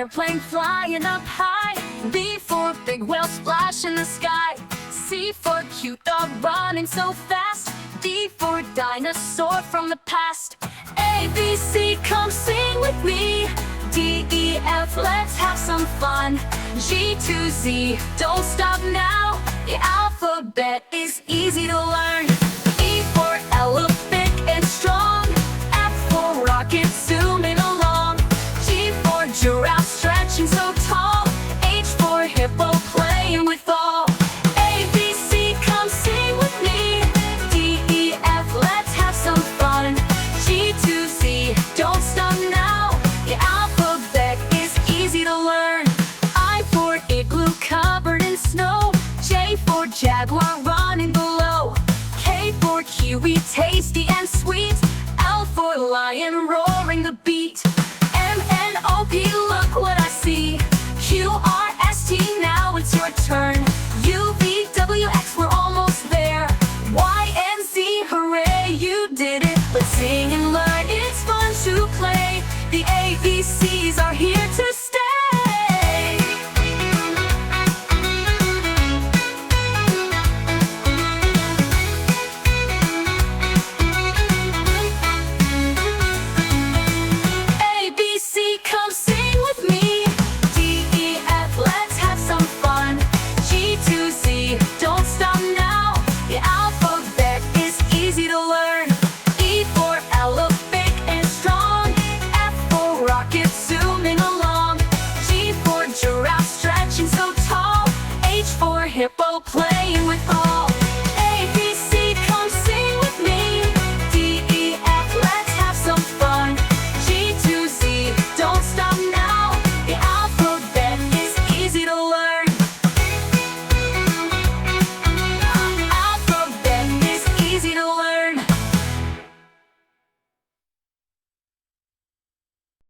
airplane flying up high. B for big whale splash in the sky. C for cute dog running so fast. D for dinosaur from the past. A, B, C, come sing with me. D, E, F, let's have some fun. G to Z, don't stop now. The alphabet is easy to learn. E for elephant and strong. F for rocket zooming along. G for giraffe stretching so tall. H for hippo playing with all. A, B, C, come sing with me. D, E, F, let's have some fun. G to Z, don't stop now. The alphabet is easy to learn. I for igloo covered in snow. J for jaguar running below. K for kiwi tasty and sweet. L for lion roaring the beat.